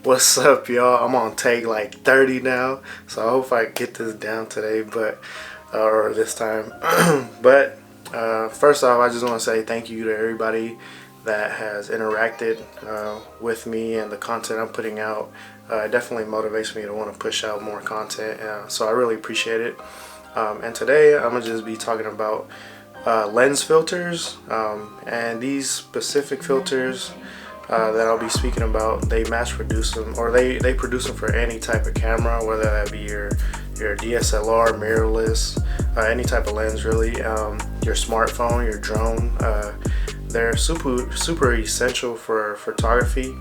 What's up, y'all? I'm on take like 30 now, so I hope I get this down today, but or this time. But first off, I just want to say thank you to everybody that has interacted with me and the content I'm putting out. It definitely motivates me to want to push out more content, so I really appreciate it. And today I'm gonna just be talking about lens filters, and these specific filters that I'll be speaking about, they mass produce them, or they produce them for any type of camera, whether that be your DSLR, mirrorless, any type of lens really, your smartphone, your drone. They're super essential for photography.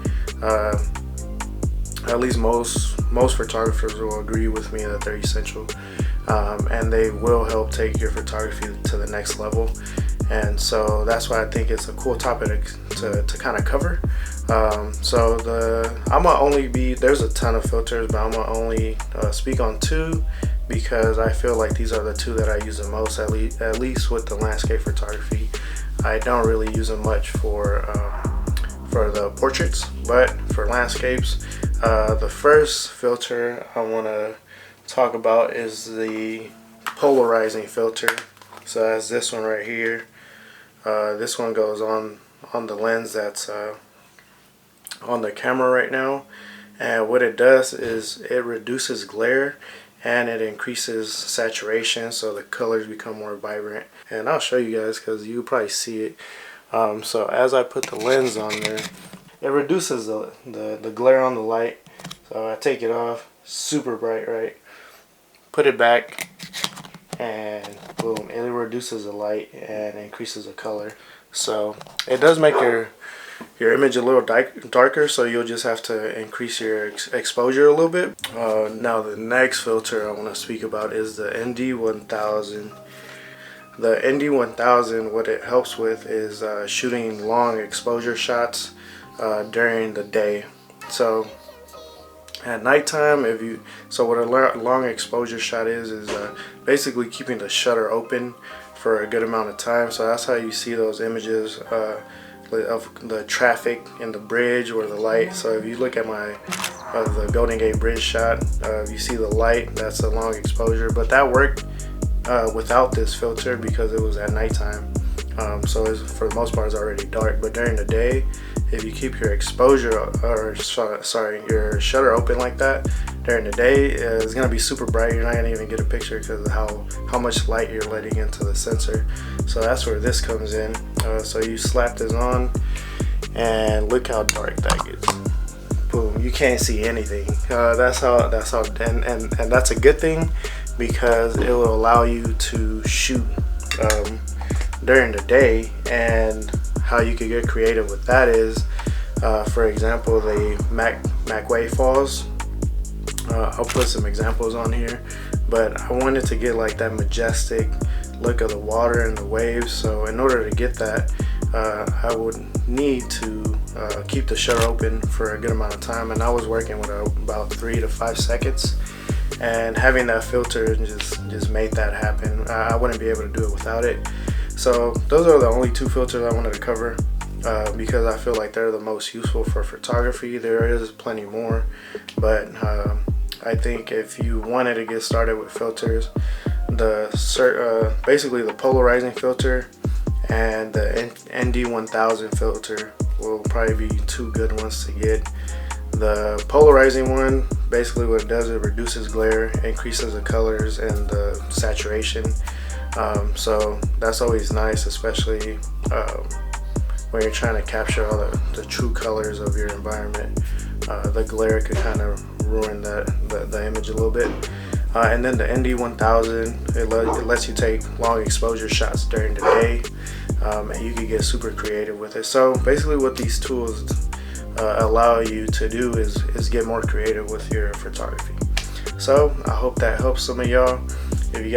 At least most photographers will agree with me that they're essential, and they will help take your photography to the next level. And so that's why I think it's a cool topic to kind of cover. I'm gonna only there's a ton of filters, but I'm gonna only speak on two, because I feel like these are the two that I use the most, at least with the landscape photography. I don't really use them much for the portraits, but for landscapes, the first filter I want to talk about is the polarizing filter. So that's this one right here. This one goes on the lens that's on the camera right now, and what it does is it reduces glare and it increases saturation, so the colors become more vibrant. And I'll show you guys because you probably see it. So as I put the lens on there, it reduces the glare on the light. So I take it off, super bright, right? Put it back, and boom, it reduces the light and increases the color. So it does make your image a little darker, so you'll just have to increase your exposure a little bit. Now the next filter I want to speak about is the ND1000. The ND1000, what it helps with is shooting long exposure shots during the day. So at nighttime, what a long exposure shot is basically keeping the shutter open for a good amount of time. So that's how you see those images of the traffic in the bridge or the light. So if you look at the Golden Gate Bridge shot, you see the light, that's a long exposure, but that worked without this filter because it was at nighttime. So for the most part it's already dark, but during the day, if you keep your exposure, your shutter open like that during the day, it's gonna be super bright. You're not gonna even get a picture because of how much light you're letting into the sensor. So that's where this comes in. So you slap this on, and look how dark that gets. Boom! You can't see anything. That's how, and that's a good thing, because it will allow you to shoot during the day. And how you could get creative with that is, for example, the Mac wave falls. I'll put some examples on here, but I wanted to get like that majestic look of the water and the waves. So in order to get that, I would need to keep the shutter open for a good amount of time, and I was working with about 3 to 5 seconds, and having that filter just made that happen. I wouldn't be able to do it without it. So those are the only two filters I wanted to cover, because I feel like they're the most useful for photography. There is plenty more, but I think if you wanted to get started with filters, basically the polarizing filter and the ND1000 filter will probably be two good ones to get. The polarizing one, basically what it does, it reduces glare, increases the colors and the saturation. So that's always nice, especially when you're trying to capture all the true colors of your environment. The glare could kind of ruin the image a little bit. And then the ND1000, it lets you take long exposure shots during the day, and you can get super creative with it. So basically what these tools allow you to do is get more creative with your photography. So I hope that helps some of y'all. If you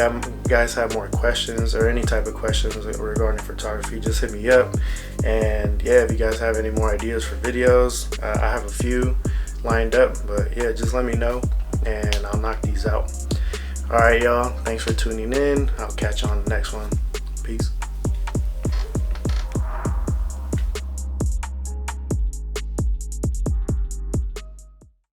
guys have more questions or any type of questions regarding photography, just hit me up. And yeah, if you guys have any more ideas for videos, I have a few lined up, but yeah, just let me know and I'll knock these out. All right, y'all, thanks for tuning in. I'll catch you on the next one. Peace.